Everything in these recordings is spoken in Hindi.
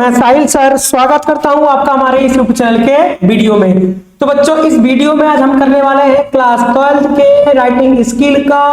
मैं साहिल सर स्वागत करता हूं आपका हमारे इस यूट्यूब चैनल के वीडियो में। तो बच्चों, इस वीडियो में आज हम करने वाले हैं क्लास 12 के राइटिंग स्किल का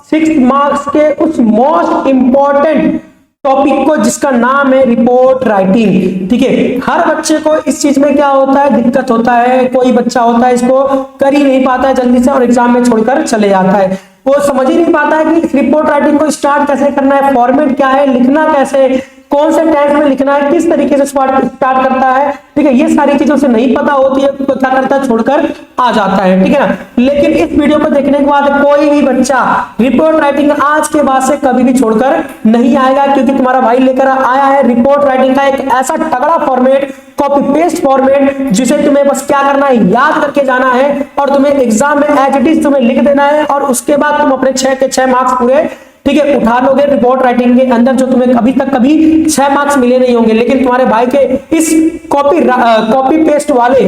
6 मार्क्स के उस मोस्ट इंपॉर्टेंट टॉपिक को जिसका नाम है रिपोर्ट राइटिंग। ठीक है, हर बच्चे को इस चीज में क्या होता है, दिक्कत होता है। कोई बच्चा होता है इसको कर ही नहीं पाता है जल्दी से और एग्जाम में छोड़कर चले जाता है। वो समझ ही नहीं पाता है कि इस रिपोर्ट राइटिंग को स्टार्ट कैसे करना है, फॉर्मेट क्या है, लिखना कैसे, कौन से टेंस में लिखना है, किस तरीके से स्टार्ट करता है। ठीक है, ये सारी चीजों से नहीं पता होती है तो क्या करता है, छोड़कर आ जाता है। ठीक है ना। लेकिन इस वीडियो को देखने के बाद कोई भी बच्चा रिपोर्ट राइटिंग आज के बाद से कभी भी छोड़कर नहीं आएगा, क्योंकि तुम्हारा भाई लेकर आया है रिपोर्ट राइटिंग का एक ऐसा तगड़ा फॉर्मेट, कॉपी पेस्ट फॉर्मेट, जिसे तुम्हें बस क्या करना है, याद करके जाना है और तुम्हें एग्जाम में एज इट इज तुम्हें लिख देना है और उसके बाद तुम अपने 6 के 6 मार्क्स पूरे, ठीक है, उठा लोगे रिपोर्ट राइटिंग के अंदर। जो तुम्हें अभी तक कभी 6 मार्क्स मिले नहीं होंगे, लेकिन तुम्हारे भाई के इस कॉपी पेस्ट वाले,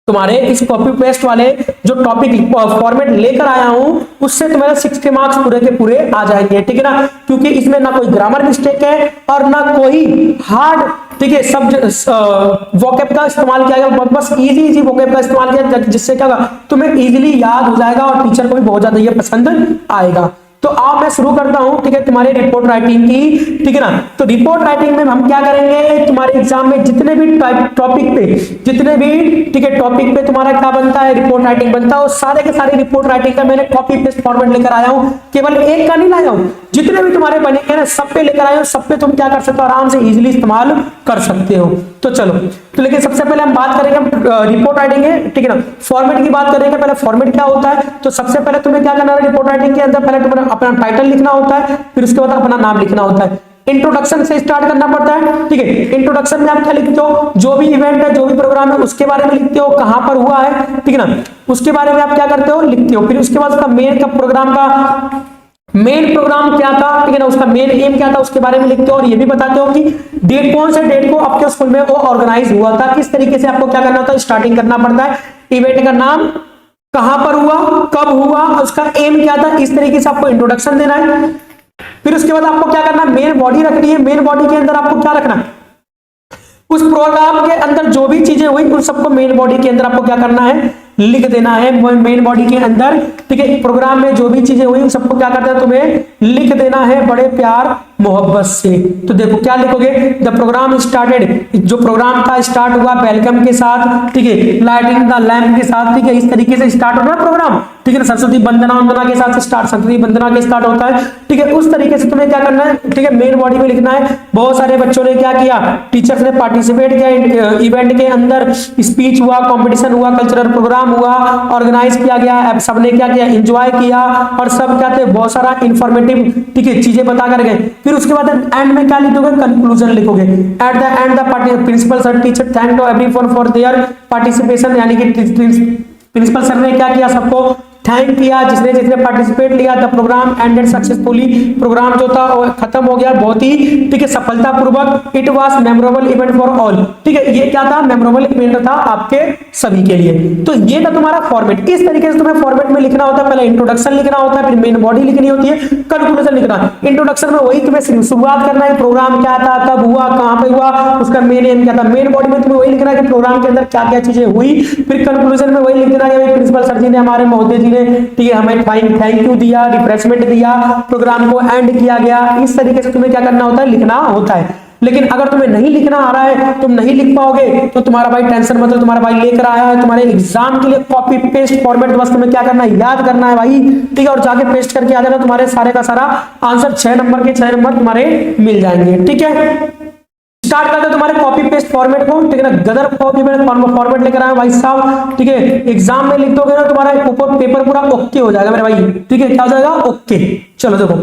तुम्हारे इस कॉपी पेस्ट वाले जो टॉपिक फॉर्मेट लेकर आया हूं, उससे तुम्हारे 60 मार्क्स पूरे के पूरे आ जाएंगे। ठीक है ना, क्योंकि इसमें ना कोई ग्रामर मिस्टेक है और ना कोई हार्ड, ठीक है, सब वोकैब का इस्तेमाल किया गया, बस इजी वोकैब का इस्तेमाल किया, जिससे क्या तुम्हें इजीली याद हो जाएगा और टीचर को भी बहुत ज्यादा ये पसंद आएगा। तो आओ मैं शुरू करता हूं, ठीक है, तुम्हारे रिपोर्ट राइटिंग की। ठीक है ना। तो रिपोर्ट राइटिंग में हम क्या करेंगे, तुम्हारे एग्जाम में जितने भी टॉपिक पे, ठीक है, टॉपिक पे तुम्हारा क्या बनता है, रिपोर्ट राइटिंग बनता है। सारे के सारे रिपोर्ट राइटिंग का मैंने कॉपी पेस्ट फॉर्मेट लेकर आया हूं, केवल एक का नहीं लाया हूं, जितने भी तुम्हारे बनेंगे ना सब पे लेकर आया हूं। सब पे तुम क्या कर सकते हो, आराम से इजीली इस्तेमाल कर सकते हो। तो चलो, तो लेकिन सबसे पहले हम बात करेंगे रिपोर्ट राइटिंग है, ठीक है ना, फॉर्मेट की बात करेंगे। पहले फॉर्मेट क्या होता है, तो सबसे पहले तुम्हें क्या करना है रिपोर्ट राइटिंग के अंदर, पहले तुम्हें अपना टाइटल लिखना होता है, फिर उसके बाद अपना नाम लिखना होता है। इंट्रोडक्शन से स्टार्ट करना पड़ता है। ठीक है, इंट्रोडक्शन में आप क्या लिखते हो, जो भी इवेंट है, जो भी प्रोग्राम है, उसके बारे में लिखते हो, कहां पर हुआ है, ठीक है ना, उसके बारे में आप क्या करते हो, लिखते हो। फिर उसके बाद उसका मेन प्रोग्राम क्या था, ठीक है ना, उसका मेन एम क्या था, उसके बारे में लिखते हो और ये भी बताते हो कि डेट, कौन से डेट को आपके स्कूल में वो ऑर्गेनाइज हुआ था। इस तरीके से आपको क्या करना होता है, स्टार्टिंग करना पड़ता है। इवेंट का नाम, कहां पर हुआ, कब हुआ, उसका एम क्या था, इस तरीके से आपको इंट्रोडक्शन देना है। फिर उसके बाद आपको क्या करना है, मेन बॉडी रखनी है। मेन बॉडी के अंदर आपको क्या रखना है, उस प्रोग्राम के अंदर जो भी चीजें हुई उन सबको मेन बॉडी के अंदर आपको क्या करना है, लिख देना है। मेन बॉडी के अंदर, ठीक है, प्रोग्राम में जो भी चीजें हुई उन सबको क्या करना है, तुम्हें लिख देना है बड़े प्यार मोहब्बत से। तो देखो क्या लिखोगे, द प्रोग्राम स्टार्टेड, जो प्रोग्राम था स्टार्ट हुआ वेलकम के साथ, ठीक है, लाइटिंग द लैंप के साथ, ठीक है, इस तरीके से स्टार्ट होता है प्रोग्राम। ठीक है, सरस्वती वंदना के साथ स्टार्ट, सरस्वती वंदना के स्टार्ट होता है। ठीक है, उस तरीके से तुम्हें क्या करना है, ठीक है, मेन बॉडी में लिखना है। बहुत सारे बच्चों ने क्या किया, टीचर्स ने पार्टिसिपेट किया इवेंट के अंदर, स्पीच हुआ, कंपटीशन हुआ, कल्चरल प्रोग्राम हुआ, ऑर्गेनाइज किया गया, सबने क्या किया, एंजॉय किया और सब क्या थे, बहुत सारा इंफॉर्मेटिव, ठीक है, चीजें बता कर गए। फिर उसके बाद एंड में क्या लिखोगे, कंक्लूजन लिखोगे। At the end the principal sir teacher thank to everyone for their participation, यानी कि प्रिंसिपल सर ने क्या किया, सबको थैंक किया जिसने पार्टिसिपेट लिया। The program ended successfully, program जो था वो खत्म हो गया बहुत ही, ठीक है, सफलतापूर्वक। It was memorable event for all, ठीक है, ये क्या था, मेमोरेबल इवेंट था आपके सभी के लिए। तो ये था तुम्हारा फॉर्मेट। इस तरीके से तुम्हें फॉर्मेट में लिखना होता है। पहले इंट्रोडक्शन लिखना होता है, फिर मेन बॉडी लिखनी होती है, कंक्लूजन लिखना है। इंट्रोडक्शन में वही तुम्हें शुरुआत करना है, प्रोग्राम क्या था, कब हुआ, कहां पे हुआ, उसका मेन एम क्या था। मेन बॉडी में तुम्हें वही लिखना है कि प्रोग्राम के अंदर क्या क्या चीजें हुई। फिर कंक्लूजन में वही लिखना है कि प्रिंसिपल सर जी ने, हमारे महोदय जी ने, ठीक है, हमें थैंक यू दिया, रिफ्रेशमेंट दिया, प्रोग्राम को एंड किया गया। इस तरीके से तुम्हें क्या करना होता है, लिखना होता है। लेकिन अगर तुम्हें नहीं लिखना आ रहा है, तुम नहीं लिख पाओगे, तो तुम्हारा भाई टेंशन मत लो, तुम्हारा भाई लेकर आया है तुम्हारे एग्जाम के लिए कॉपी पेस्ट फॉर्मेट। बस तुम्हें क्या करना है, याद करना है भाई, ठीक है, और जाके पेस्ट करके आ जाना, तुम्हारे सारे का सारा आंसर 6 नंबर के 6 नंबर तुम्हारे मिल जाएंगे। ठीक है, स्टार्ट करते हैं तुम्हारे कॉपी पेस्ट फॉर्मेट को, ठीक है ना। गदर कॉपी फॉर्मेट लेकर आए भाई साहब, ठीक है, एग्जाम में लिख दोगे ना, तुम्हारा पेपर पूरा ओके हो जाएगा मेरे भाई, ठीक है, क्या हो जाएगा, ओके। चलो देखो,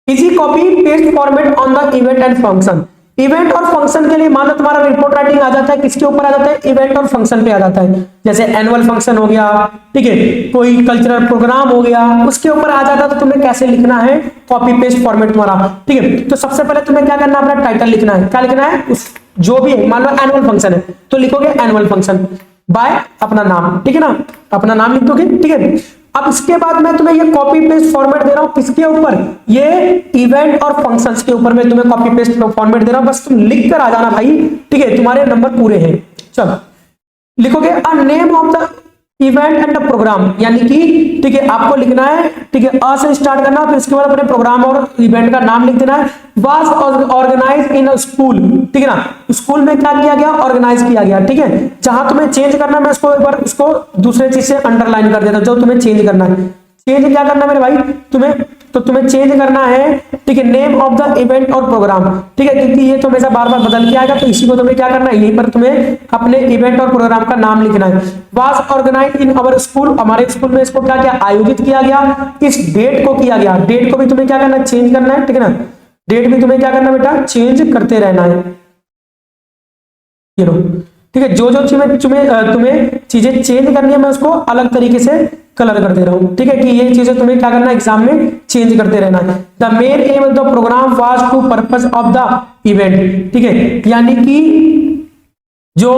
easy copy paste format on the event and function. Event और फंक्शन के लिए मान लो तुम्हारा रिपोर्ट राइटिंग आ जाता है, किसके ऊपर आ जाता है, इवेंट और फंक्शन पे आ जाता है। जैसे एनुअल फंक्शन हो गया, ठीक है, कोई कल्चरल प्रोग्राम हो गया, उसके ऊपर आ जाता है। तो तुम्हें कैसे लिखना है, कॉपी पेस्ट फॉर्मेट तुम्हारा, ठीक है। तो सबसे पहले तुम्हें क्या करना है, अपना टाइटल लिखना है। क्या लिखना है, उस जो भी है, मान लो एनुअल फंक्शन है तो लिखोगे एनुअल फंक्शन बाय अपना नाम, ठीक है ना, अपना नाम लिख दोगे, ठीक है। अब इसके बाद मैं तुम्हें ये कॉपी पेस्ट फॉर्मेट दे रहा हूं किसके ऊपर, ये इवेंट और फंक्शंस के ऊपर मैं तुम्हें कॉपी पेस्ट फॉर्मेट दे रहा हूं, बस तुम लिख कर आ जाना भाई, ठीक है, तुम्हारे नंबर पूरे हैं। चलो लिखोगे a name of the event and the program, यानी कि ठीक है आपको लिखना है, ठीक है, अ से स्टार्ट करना, फिर उसके बाद अपने प्रोग्राम और इवेंट का नाम लिख देना है। Was organise in a school, ठीक है ना, स्कूल में क्या किया गया, ऑर्गेनाइज किया गया, ठीक है। जहां तुम्हें चेंज करना है मैं इसको एक बार इसको दूसरे चीज से अंडरलाइन कर देता हूं, जो तुम्हें चेंज करना है। चेंज क्या करना है मेरे भाई, तुम्हें चेंज करना है, ठीक है, नेम ऑफ द इवेंट और प्रोग्राम, ठीक है, क्योंकि ये तो हमेशा बार बार बदल के आएगा, तो इसी को तुम्हें क्या करना है, यहीं पर तुम्हें अपने इवेंट और प्रोग्राम का नाम लिखना है। Was organise in our school, हमारे स्कूल में इसको क्या क्या आयोजित किया गया, किस डेट को किया गया, डेट को भी तुम्हें क्या करना है, चेंज करना है, ठीक है ना, डेट भी तुम्हें क्या करना है बेटा, चेंज करते रहना है। ये लो, ठीक है, जो जो तुम्हें चीजें चेंज करनी है मैं उसको अलग तरीके से कलर कर दे रहा हूं, ठीक है, कि ये चीजें तुम्हें क्या करना है, एग्जाम में चेंज करते रहना है। The main aim of the program was to purpose of the event, ठीक है, यानी कि जो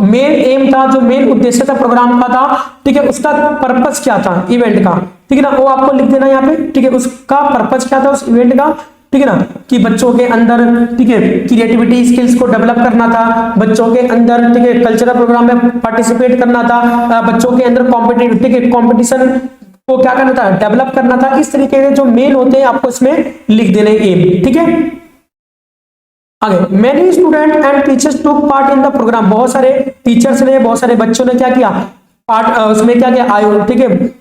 मेन एम था, जो मेन उद्देश्य था प्रोग्राम का था, ठीक है, उसका पर्पस क्या था इवेंट का, ठीक है ना, वो आपको लिख देना यहाँ पे, ठीक है, उसका पर्पस क्या था उस इवेंट का, ठीक है ना, कि बच्चों के अंदर, ठीक है, क्रिएटिविटी स्किल्स को डेवलप करना था, बच्चों के अंदर, ठीक है, कल्चरल प्रोग्राम में पार्टिसिपेट करना था, बच्चों के अंदर कॉम्पिटिटिव, ठीक है, कॉम्पिटिशन को क्या करना था, डेवलप करना था। इस तरीके से जो मेन होते हैं आपको इसमें लिख देने एम, ठीक है। आगे many student and teachers took part in the program, बहुत सारे टीचर्स ने, बहुत सारे बच्चों ने क्या किया, पार्ट उसमें क्या किया, आयो, ठीक है,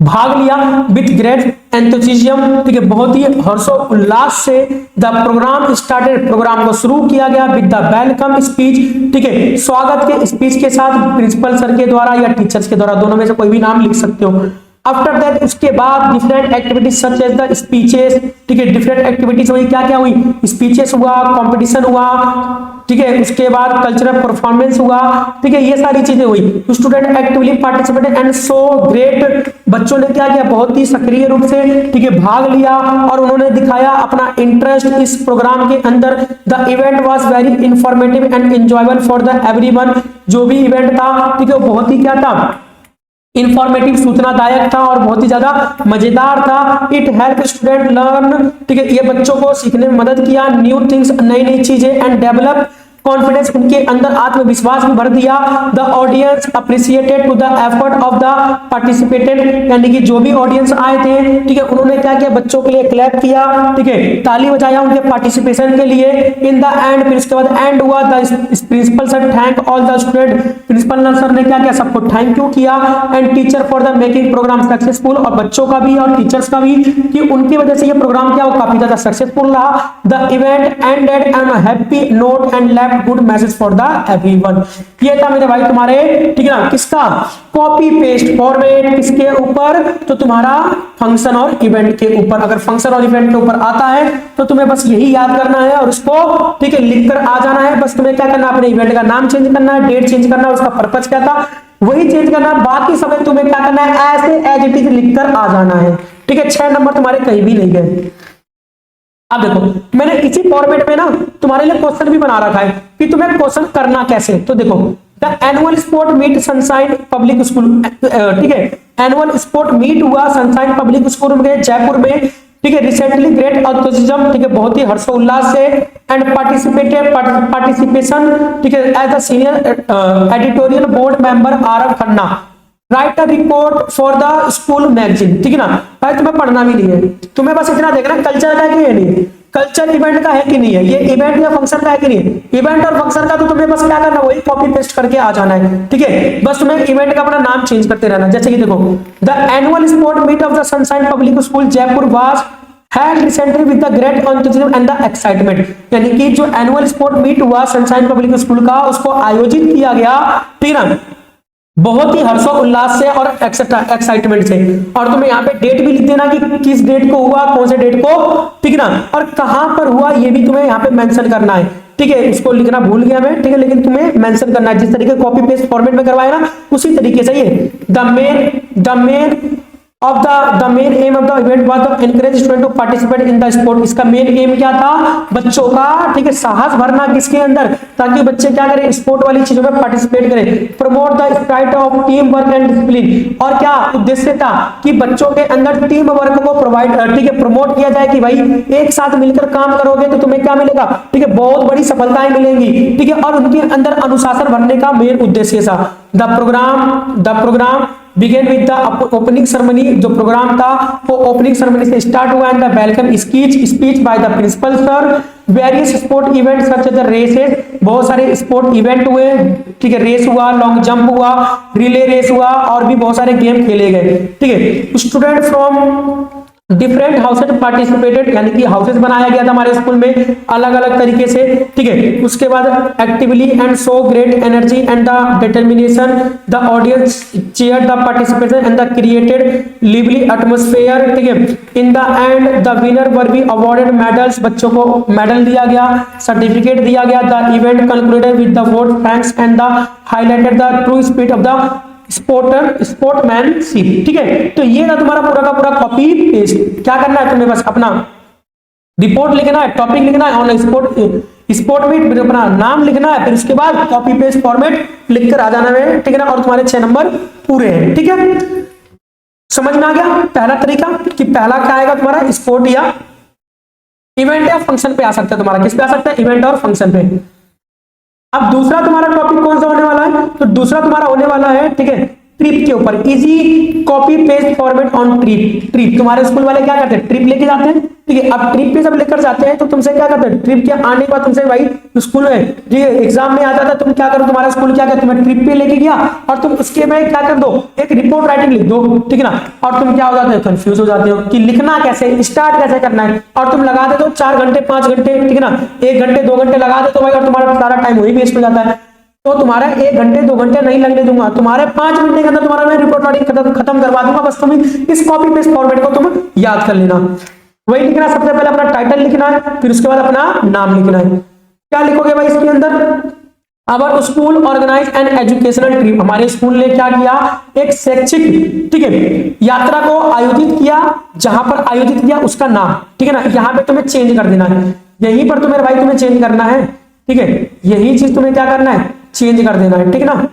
भाग लिया विथ ग्रेट एंथुसिज्म, ठीक है, बहुत ही हर्षोल्लास से। द प्रोग्राम स्टार्टेड, प्रोग्राम को शुरू किया गया विद द वेलकम स्पीच, ठीक है, स्वागत के स्पीच के साथ, प्रिंसिपल सर के द्वारा या टीचर्स के द्वारा, दोनों में से कोई भी नाम लिख सकते हो। आफ्टर दैट, उसके बाद different activities such as the speeches, ठीक है, डिफरेंट एक्टिविटीज हुई, क्या क्या हुई, स्पीचेस हुआ, कंपटीशन हुआ, ठीक है, उसके बाद कल्चरल परफॉर्मेंस हुआ, ठीक है, ये सारी चीजें हुई। Student actively participated and so great, बच्चों ने क्या किया, बहुत ही सक्रिय रूप से, ठीक है, भाग लिया और उन्होंने दिखाया अपना इंटरेस्ट इस प्रोग्राम के अंदर। The event was very informative and enjoyable for the everyone, जो भी इवेंट था, ठीक है, बहुत ही क्या था, इंफॉर्मेटिव, सूचनादायक था और बहुत ही ज्यादा मजेदार था। इट हेल्प स्टूडेंट लर्न, ठीक है, ये बच्चों को सीखने में मदद किया, न्यू थिंग्स, नई नई चीजें, एंड डेवलप कॉन्फिडेंस, उनके अंदर आत्मविश्वास भी भर दिया। The audience appreciated to the effort of the participated, यानी कि जो भी ऑडियंस आए थे, ठीक है, उन्होंने क्या किया, बच्चों के लिए क्लैप किया, ठीक है, ताली बजाया उनके पार्टिसिपेशन के लिए। इन द एंड, फिर उसके बाद एंड हुआ, the principal sir thank all the student, principal sir ने क्या किया, सबको थैंक यू किया। And teacher for the making program successful, और बच्चों का भी और टीचर्स का भी, कि उनकी वजह से ये प्रोग्राम क्या, वो काफी ज्यादा सक्सेसफुल रहा। The event ended on a happy note and left good message for the everyone. ये था मेरे भाई तुम्हारे, ठीक है ना, किसका, कॉपी पेस्ट फॉर्मेट, किसके ऊपर, तो तुम्हारा फंक्शन और इवेंट के ऊपर। अगर फंक्शन और इवेंट के ऊपर आता है तो तुम्हें बस यही याद करना है और उसको, ठीक है, लिखकर आ जाना है। बस तुम्हें क्या करना है, अपने इवेंट का नाम चेंज करना है, डेट चेंज करना है, उसका पर्पस क्या था वही चेंज करना है, बाकी समय तुम्हें क्या करना है, ऐसे एज इट इज लिखकर आ जाना है, ठीक है। 6 नंबर तुम्हारे कहीं भी नहीं गए। अब देखो मैंने इसी फॉर्मेट में ना तुम्हारे लिए क्वेश्चन भी बना रखा है कि तुम्हें क्वेश्चन करना कैसे। तो देखो, the annual sport meet Sunshine Public School, ठीक है, एनुअल स्पोर्ट मीट हुआ सनशाइन पब्लिक स्कूल में जयपुर में, ठीक है, रिसेंटली ग्रेट एंथुसिज्म, ठीक है, बहुत ही हर्षोल्लास से, एंड पार्टिसिपेशन, ठीक है, as a senior editorial board member Aarav Khanna, write a report for the school magazine, ठीक है ना। भाई तुम्हें पढ़ना भी नहीं है, तुम्हें बस इतना देखना कल्चर का है कि नहीं, कल्चर इवेंट का है कि नहीं है, ये इवेंट या फंक्शन का है कि नहीं है। इवेंट और फंक्शन का तो तुम्हें बस क्या करना, वही कॉपी पेस्ट करके आ जाना है, ठीक है, बस तुम्हें इवेंट का अपना नाम चेंज करते रहना। जैसे कि देखो, the annual sport meet of the Sunshine Public School Jaipur was had recently with the great enthusiasm and the excitement, यानी कि जो एनुअल स्पोर्ट मीट हुआ सनशाइन पब्लिक स्कूल का, उसको आयोजित किया गया, ठीक है ना, बहुत ही हर्षोल्लास से और एक्साइटमेंट से। और तुम्हें यहाँ पे डेट भी लिख देना कि किस डेट को हुआ, कौन से डेट को, ठीक है ना, और कहां पर हुआ ये भी तुम्हें यहाँ पे मेंशन करना है, ठीक है। इसको लिखना भूल गया मैं, ठीक है, लेकिन तुम्हें मेंशन करना है, जिस तरीके कॉपी पेस्ट फॉर्मेट में करवाया ना उसी तरीके से। ये the main of the main aim of the event was the encourage student to participate in the sport. इसका मेन एम क्या था, बच्चों का, ठीक है, साहस भरना किसके अंदर, ताकि बच्चे क्या करें, स्पोर्ट वाली चीजों में पार्टिसिपेट करें। Promote the spirit of team work and discipline, और क्या उद्देश्य था कि बच्चों के अंदर टीम वर्क को प्रोवाइड, ठीक है, प्रमोट किया जाए कि भाई एक साथ मिलकर काम करोगे तो तुम्हें क्या मिलेगा, ठीक है, बहुत बड़ी सफलताएं मिलेंगी, ठीक है। और उनके अंदर अनुशासन भरने का मेन उद्देश्य था। The program begin with the opening ceremony, जो प्रोग्राम था वो ओपनिंग सेरेमनी से स्टार्ट हुआ and the welcome speech by the principal sir. Various sport event such as the races, बहुत सारे स्पोर्ट इवेंट हुए, ठीक है, रेस हुआ, लॉन्ग जंप हुआ, रिले रेस हुआ, और भी बहुत सारे गेम खेले गए, ठीक है। Student from different houses participated, यानी कि हाउसेज बनाया गया था हमारे स्कूल में अलग अलग तरीके से, ठीक है। उसके बाद actively and so great energy and the determination, the audience cheered the participation and the created lively atmosphere, ठीक है। In the end the winner were be awarded medals, बच्चों को मेडल दिया गया, सर्टिफिकेट दिया गया। The event concluded with the vote thanks and the highlighted the true spirit of the sportsmanship, ठीक है। तो ये ना तुम्हारा पूरा का पूरा कॉपी पेस्ट, क्या करना है तुम्हें, बस अपना रिपोर्ट लिखना है, टॉपिक लिखना है, ऑनलाइन स्पोर्ट में अपना नाम लिखना है, फिर उसके बाद कॉपी पेस्ट फॉर्मेट लिखकर आ जाना है, ठीक है ना। और तुम्हारे 6 नंबर पूरे हैं, ठीक है। समझ में आ गया पहला तरीका कि पहला क्या आएगा तुम्हारा, स्पोर्ट या इवेंट या फंक्शन पे आ सकता है तुम्हारा, किस पे आ सकता है, इवेंट और फंक्शन पे। अब दूसरा तुम्हारा टॉपिक कौन सा होने वाला है, तो दूसरा तुम्हारा होने वाला है, ठीक है, ट्रिप के ऊपर। Easy copy paste format on trip तुम्हारे स्कूल वाले क्या करते हैं, ट्रिप लेके जाते हैं, ठीक है। अब ट्रिप पे जब लेकर जाते हैं तो तुमसे क्या करते हैं, ट्रिप के आने के बाद तुमसे भाई स्कूल में, ठीक है, एग्जाम में आ जाता है, तुम क्या करो, तुम्हारा स्कूल क्या करते, तुम्हें ट्रिप पे लेके गया और तुम उसके में क्या कर दो, एक रिपोर्ट राइटिंग लिख दो, ठीक है ना। और तुम क्या हो जाते हो, कंफ्यूज हो जाते हो कि लिखना कैसे, स्टार्ट कैसे करना है, और तुम लगा देते हो 4 घंटे 5 घंटे, ठीक है ना, 1 घंटे 2 घंटे लगा देते हो भाई, और तुम्हारा सारा टाइम वही वेस्ट हो जाता है। तो तुम्हारा 1 घंटे 2 घंटे नहीं लगने दूंगा, तुम्हारे 5 मिनट के अंदर तुम्हारा मैं रिपोर्ट राइटिंग खत्म करवा दूंगा, बस तुम इस कॉपी पेस्ट फॉर्मेट को तुम याद कर लेना। वही लिखना, सबसे पहले अपना टाइटल लिखना है, फिर उसके बाद अपना नाम लिखना है। क्या लिखोगे भाई इसके अंदर, our school organise an educational trip, हमारे स्कूल ने क्या किया, एक शैक्षिक, ठीक है, यात्रा को आयोजित किया। जहां पर आयोजित किया उसका नाम, ठीक है ना, यहाँ पे तुम्हें चेंज कर देना है, यहीं पर तुम्हें भाई तुम्हें चेंज करना है, ठीक है, यही चीज तुम्हें क्या करना है, चेंज कर देना है, ठीक है ना।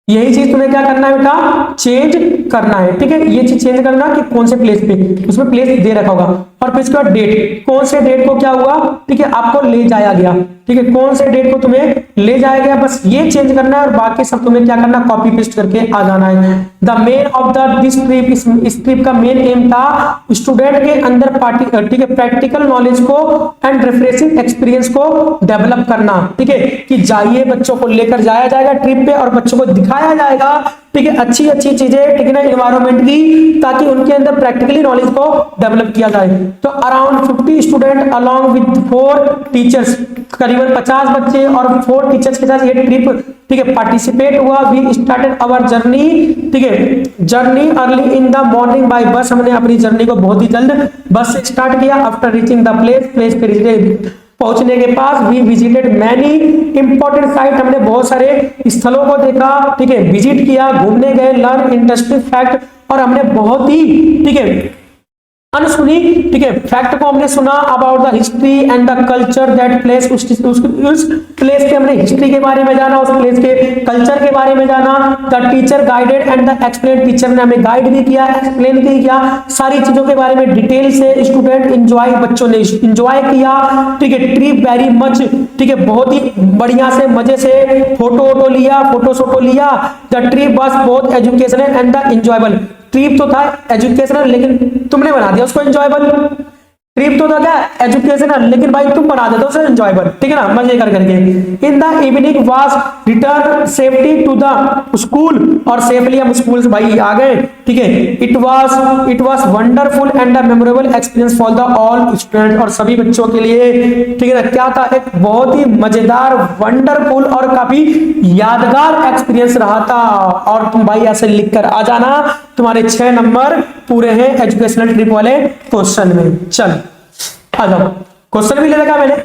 यही चीज तुम्हें क्या करना है बेटा, चेंज करना है, ठीक है। ये चीज चेंज करना कि कौन से प्लेस पे, उसमें प्लेस दे रखा होगा, और फिर उसके बाद डेट, कौन से डेट को क्या हुआ, ठीक है, आपको ले जाया गया, ठीक है, कौन से डेट को तुम्हें ले जाया गया, बस ये चेंज करना है, और बाकी सब तुम्हें क्या करना, कॉपी पेस्ट करके आ जाना है। The main of the this trip, इस ट्रिप का मेन एम था स्टूडेंट के अंदर ठीक है, प्रैक्टिकल नॉलेज को एंड रिफ्रेशिंग एक्सपीरियंस को डेवलप करना, ठीक है, कि जाइए बच्चों को लेकर जाया जाएगा ट्रिप पे और बच्चों को दिखाया जाएगा, ठीक है, अच्छी अच्छी चीजें, ठीक है ना, एनवायरनमेंट की, ताकि उनके अंदर प्रैक्टिकली नॉलेज को डेवलप किया जाए। तो around 50 student along with 4 teachers, करीबन 50 बच्चे और 4 टीचर्स के साथ ये ट्रिप, ठीक है, पार्टिसिपेट हुआ। वी स्टार्टेड आवर जर्नी, ठीक है, journey early in the morning by bus, हमने अपनी जर्नी को बहुत ही जल्द बस से स्टार्ट किया। आफ्टर रीचिंग द प्लेस पे पहुंचने के पास we visited many important site, हमने बहुत सारे स्थलों को देखा, ठीक है, विजिट किया, घूमने गए, लर्न इंटरेस्टिंग फैक्ट, और हमने बहुत ही, ठीक है, अनसुनी, ठीक है, फैक्ट को हमने सुना about the history and the culture that place, उस प्लेस के हमने हिस्ट्री के बारे में जाना, उस प्लेस के कल्चर के बारे में जाना। The teacher guided and the explain, teacher ने हमें गाइड भी किया, एक्सप्लेन भी किया, सारी चीजों के बारे में डिटेल से। स्टूडेंट एंजॉय, बच्चों ने एंजॉय किया, ठीक है, ट्रिप वेरी मच, ठीक है, बहुत ही बढ़िया से मजे से फोटो लिया, फोटो लिया। The trip was both educational and the enjoyable, trip तो था एजुकेशनल लेकिन तुमने बना दिया उसको एंजॉयबल, ट्रिप तो था क्या एजुकेशनल, लेकिन भाई तुम बना देते हो उसे एंजॉयबल, ठीक है ना, मजे कर करके। In the evening was return safety to the school, और सेफली हम स्कूल से भाई आ गए, ठीक है। It was wonderful and a memorable experience for the all student, और सभी बच्चों के लिए, ठीक है ना, क्या था, एक बहुत ही मजेदार, वंडरफुल और काफी यादगार एक्सपीरियंस रहा था। और तुम भाई ऐसे लिख कर आ जाना, तुम्हारे 6 नंबर पूरे हैं एजुकेशनल ट्रिप वाले क्वेश्चन में। चल आ जाओ, क्वेश्चन भी ले लगा मैंने,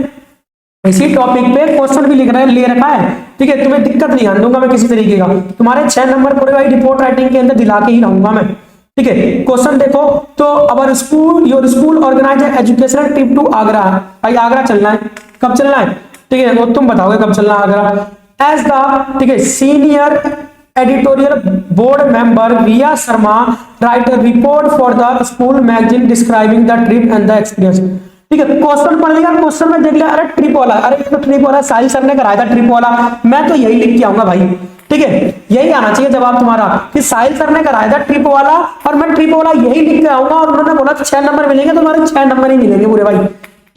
इसी टॉपिक पे क्वेश्चन भी ले रखा है, ठीक है। तुम्हें दिक्कत नहीं आने दूंगा मैं किसी तरीके का, तुम्हारे 6 नंबर पूरे भाई रिपोर्ट राइटिंग के अंदर दिला के ही रहूंगा मैं, ठीक है। क्वेश्चन देखो तो our school your school organise educational trip to Agra. भाई आगरा चलना है, कब चलना है, ठीक है, वो तुम बताओगे कब चलना है आगरा। एज द, ठीक है, senior editorial board member Riya Sharma write a report for the school magazine describing the trip and the experience, ठीक है। क्वेश्चन पढ़ लिया, क्वेश्चन में देख लिया, अरे ट्रिप वाला, अरे ये तो ट्रिप वाला साहिल सर ने कराया था ट्रिप वाला, मैं तो यही लिख के आऊंगा भाई, ठीक है। यही आना चाहिए जवाब तुम्हारा कि साहिल सर ने कराया था ट्रिप वाला और मैं ट्रिप वाला यही लिख के आऊंगा, और उन्होंने बोला 6 नंबर मिलेंगे, तो तुम्हारे 6 नंबर ही मिलेंगे पूरे भाई,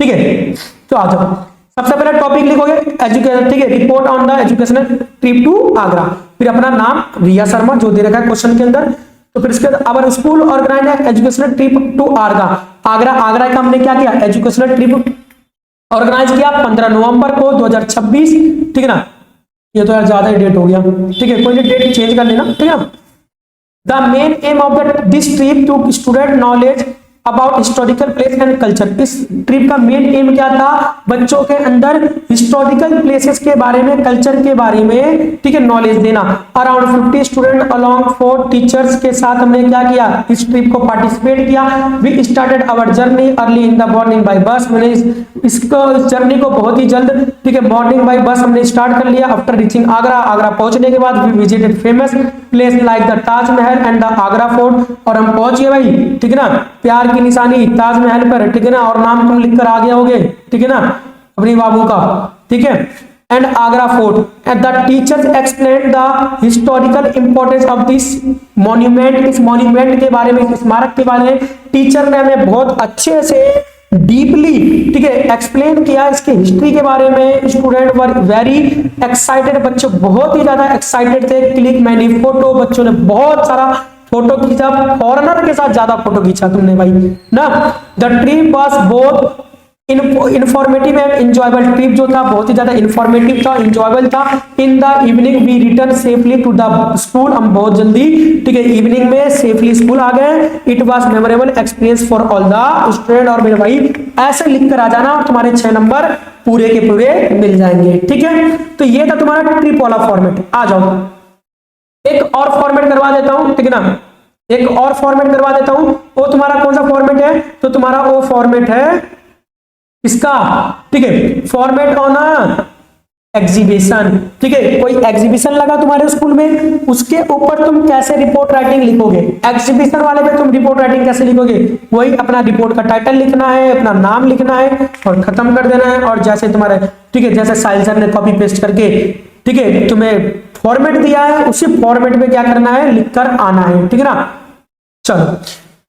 ठीक है। तो आ जाओ, सबसे पहले टॉपिक लिखोगे एजुकेशन, ठीक है, report on the educational trip to Agra, फिर अपना नाम रिया शर्मा जो दे रखा है क्वेश्चन के अंदर, तो फिर इसके बाद our school organise educational trip to Agra, Agra, Agra का हमने क्या किया, एजुकेशनल ट्रिप ऑर्गेनाइज किया 15 नवंबर को 2026, ठीक है ना। ये तो यार ज्यादा ही डेट हो गया, ठीक है, कोई नहीं डेट चेंज कर लेना, ठीक है। The main aim of the this trip to student knowledge about historical place and culture, इस ट्रिप का मेन एम क्या था, बच्चों के अंदर हिस्टोरिकल प्लेसेस के बारे में, कल्चर के बारे में, ठीक है, नॉलेज देना। अराउंड 50 स्टूडेंट अलोंग 4 टीचर्स के साथ हमने क्या किया, इस ट्रिप को पार्टिसिपेट किया। We started our journey early in the morning by bus, मैंने इसको जर्नी को बहुत ही जल्द, ठीक है, मॉर्निंग बाय बस हमने स्टार्ट कर लिया। आफ्टर रीचिंग आगरा, आगरा पहुंचने के बाद we visited famous place like the Taj Mahal and the Agra fort, और हम पहुंच गए भाई, ठीक है ना, प्यार की निशानी ताजमहल पर, ठीक है ना, और नाम तुम लिख कर आ गए होगे, ठीक है ना, अपनी बाबू का, ठीक है, and Agra fort. And the teachers explain the historical importance of this monument, इस मॉन्यूमेंट के बारे में, इस स्मारक के बारे में टीचर ने हमें बहुत अच्छे से डीपली, ठीक है, एक्सप्लेन किया इसके हिस्ट्री के बारे में। स्टूडेंट वर वेरी एक्साइटेड, बच्चे बहुत ही ज्यादा एक्साइटेड थे। क्लिक मैनी फोटो, बच्चों ने बहुत सारा फोटो खींचा, फॉरेनर के साथ ज्यादा फोटो खींचा तुमने भाई ना। The trip was both informative and enjoyable, trip जो था बहुत ही ज्यादा इंफॉर्मेटिव था, इंजॉयबल था। In the evening we return safely to the school, हम बहुत जल्दी, ठीक है, इवनिंग में सेफली स्कूल आ गए। It was memorable experience for all the student, और मेरे भाई ऐसे लिख कर आ जाना और तुम्हारे 6 नंबर पूरे के पूरे मिल जाएंगे, ठीक है। तो ये था तुम्हारा ट्रिप वाला फॉर्मेट। आ जाओ एक और फॉर्मेट करवा देता हूं, ठीक है ना, एक और फॉर्मेट करवा देता हूं। वो तुम्हारा कौन सा फॉर्मेट है, तो तुम्हारा वो फॉर्मेट है इसका, ठीक है, फॉर्मेट ऑन एग्जीबिशन, ठीक है। कोई एग्जीबिशन लगा तुम्हारे स्कूल में, उसके ऊपर तुम कैसे रिपोर्ट राइटिंग लिखोगे, एग्जीबिशन वाले पे तुम रिपोर्ट राइटिंग कैसे लिखोगे, वही अपना रिपोर्ट का टाइटल लिखना है, अपना नाम लिखना है और खत्म कर देना है। और जैसे तुम्हारे, ठीक है, जैसे साहिल सर ने कॉपी पेस्ट करके, ठीक है, तुम्हें फॉर्मेट दिया है, उसी फॉर्मेट में क्या करना है, लिखकर आना है, ठीक है ना। चलो,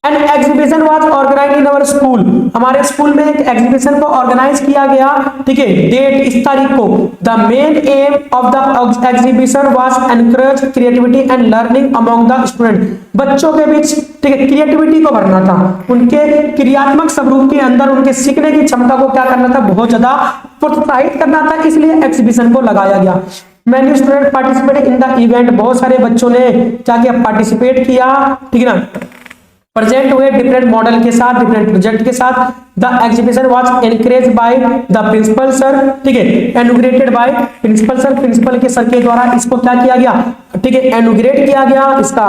an exhibition was organise in our school, हमारे स्कूल में एक एग्जीबिशन को ऑर्गेनाइज किया गया, ठीक है, डेट इस तारीख को। The main aim of the exhibition was encourage creativity and learning among the student, बच्चों के बीच, ठीक है, क्रिएटिविटी को भरना था, उनके क्रियात्मक स्वरूप के अंदर उनके सीखने की क्षमता को क्या करना था, बहुत ज्यादा प्रोत्साहित करना था, इसलिए एग्जीबिशन को लगाया गया। Many student participate in the event, बहुत सारे बच्चों ने क्या किया, पार्टिसिपेट किया, ठीक है ना, प्रेजेंट हुए डिफरेंट मॉडल के साथ, डिफरेंट प्रोजेक्ट के साथ। The exhibition was encourage by the principal sir, ठीक है, inaugurated by principal sir, principal के सर के द्वारा इसको क्या किया गया, ठीक है, इनॉग्रेट किया गया इसका,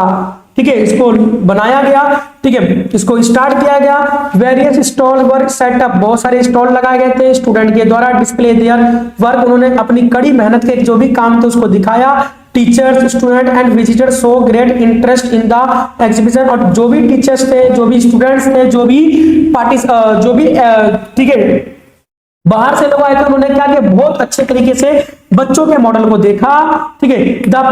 ठीक है, इसको बनाया गया, ठीक है, इसको स्टार्ट किया गया। वेरियस स्टॉल वर्क सेटअप, बहुत सारे स्टॉल लगाए गए थे स्टूडेंट के द्वारा, डिस्प्ले देयर वर्क, उन्होंने अपनी कड़ी मेहनत के जो भी काम थे उसको दिखाया। Teachers, student and visitor show great interest in the exhibition, और जो भी टीचर्स थे, जो भी स्टूडेंट्स थे, जो भी ठीक है, बाहर से लोग आए थे, उन्होंने क्या किया, बहुत अच्छे तरीके से बच्चों के मॉडल को देखा, ठीक है। The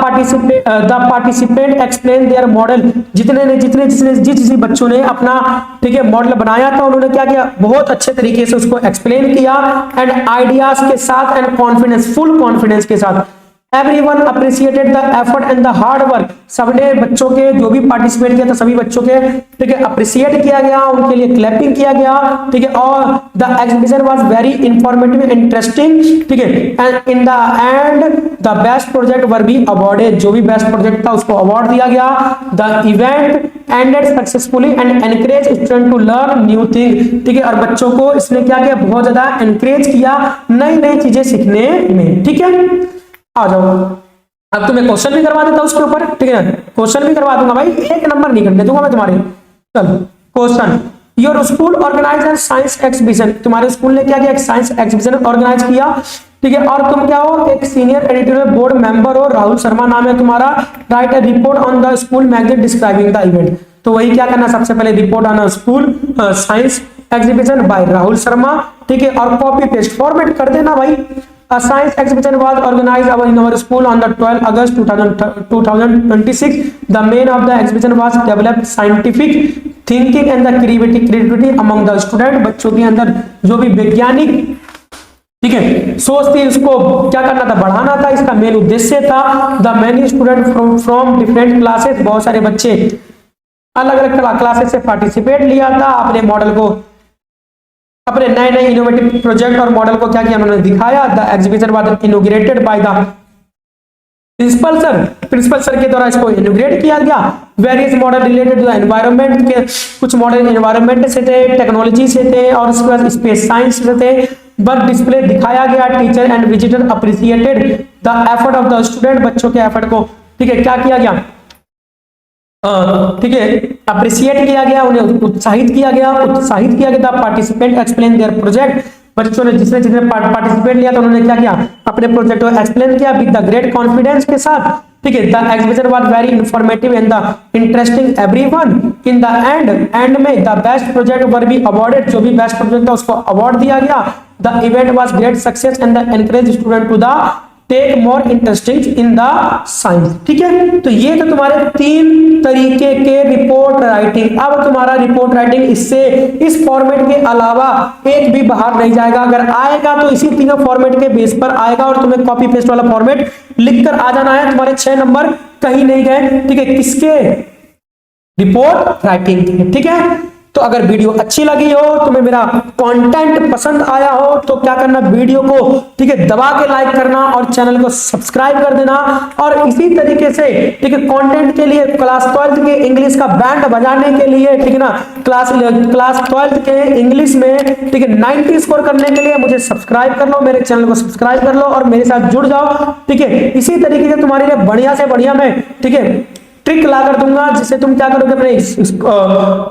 participant explain their model, जिस बच्चों ने अपना, ठीक है, मॉडल बनाया था, उन्होंने क्या किया, बहुत अच्छे तरीके से उसको एक्सप्लेन किया। एंड आइडियाज के साथ एंड कॉन्फिडेंस, फुल कॉन्फिडेंस के साथ, everyone appreciated the effort and the hard work, सबने बच्चों के जो भी पार्टिसिपेट किया था सभी बच्चों के, ठीक है, अप्रिशिएट किया गया, उनके लिए क्लैपिंग किया गया, ठीक है। और the exhibition was very informative interesting, ठीक है, and in the end the best project were be awarded, जो भी बेस्ट प्रोजेक्ट था उसको अवार्ड दिया गया। The event ended successfully and encourage student to learn new thing, ठीक है, और बच्चों को इसने क्या किया, बहुत ज्यादा एनकरेज किया नई नई चीजें सीखने में, ठीक है। आ जाओ, अब तुम्हें क्वेश्चन भी करवा देता हूं उसके ऊपर, ठीक है, क्वेश्चन भी करवा दूंगा भाई, एक नंबर नहीं करने दूंगा मैं तुम्हारे। चलो question, your school organise an science exhibition, तुम्हारे स्कूल ने क्या किया, एक साइंस एग्जीबिशन ऑर्गेनाइज किया, ठीक है, और तुम क्या हो, एक सीनियर एडिटोरियल बोर्ड मेंबर हो, राहुल शर्मा नाम है तुम्हारा। Write a report on the school magazine describing the event, तो वही क्या करना, सबसे पहले report on school science exhibition by Rahul Sharma, ठीक है, और कॉपी पेस्ट फॉर्मेट कर देना भाई। A science exhibition was organized in our school on the 12 August 2026. The main of the exhibition was develop scientific thinking and the creativity among the student, बच्चों के अंदर जो भी वैज्ञानिक, ठीक है, सोच थी उसको क्या करना था, बढ़ाना था, इसका मेन उद्देश्य था। The many student from different classes, बहुत सारे बच्चे अलग अलग क्लासेस से पार्टिसिपेट लिया था, अपने मॉडल को, अपने नए नए इनोवेटिव प्रोजेक्ट और मॉडल को क्या किया उन्होंने दिखाया। The exhibition was inaugurated by the principal sir के द्वारा इसको इनॉग्रेट किया गया। Various model related to the environment के, कुछ मॉडल एनवायरनमेंट से थे, टेक्नोलॉजी से थे, और उसके बाद स्पेस साइंस से थे। बट डिस्प्ले दिखाया गया, teacher and visitor appreciated the effort of the student, बच्चों के एफर्ट को, ठीक है, क्या किया गया, ठीक है, अप्रिशिएट किया गया, उन्हें उत्साहित किया गया था। पार्टिसिपेंट एक्सप्लेन देयर प्रोजेक्ट, बच्चों ने जिसने पार्टिसिपेट लिया था उन्होंने क्या किया, अपने प्रोजेक्ट को एक्सप्लेन किया विद द ग्रेट कॉन्फिडेंस के साथ, ठीक है। The exhibition was very informative and the interesting everyone. In the end में the best project were be awarded, जो भी बेस्ट प्रोजेक्ट था उसको अवार्ड दिया गया। The event was great success and the encourage student to the take more interesting in the science, ठीक है। तो ये तो तुम्हारे 3 तरीके के रिपोर्ट राइटिंग। अब तुम्हारा रिपोर्ट राइटिंग इससे, इस फॉर्मेट के अलावा एक भी बाहर नहीं जाएगा, अगर आएगा तो इसी तीनों फॉर्मेट के बेस पर आएगा, और तुम्हें कॉपी पेस्ट वाला फॉर्मेट लिखकर आ जाना है। तुम्हारे 6 नंबर कहीं नहीं गए, ठीक है, किसके, रिपोर्ट राइटिंग के, ठीक है। तो अगर वीडियो अच्छी लगी हो, तुम्हें मेरा कंटेंट पसंद आया हो, तो क्या करना, वीडियो को, ठीक है, दबा के लाइक करना और चैनल को सब्सक्राइब कर देना। और इसी तरीके से, ठीक है, कंटेंट के लिए क्लास 12 के इंग्लिश का बैंड बजाने के लिए, ठीक है ना, क्लास 12 के इंग्लिश में, ठीक है, 90 स्कोर करने के लिए मुझे सब्सक्राइब कर लो, मेरे चैनल को सब्सक्राइब कर लो और मेरे साथ जुड़ जाओ, ठीक है। इसी तरीके से तुम्हारे लिए बढ़िया से बढ़िया मैं, ठीक है, ट्रिक ला कर दूंगा, जिससे तुम क्या करोगे, अपने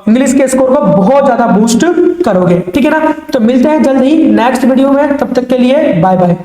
इंग्लिश के स्कोर को बहुत ज्यादा बूस्ट करोगे, ठीक है ना। तो मिलते हैं जल्द ही नेक्स्ट वीडियो में, तब तक के लिए बाय बाय।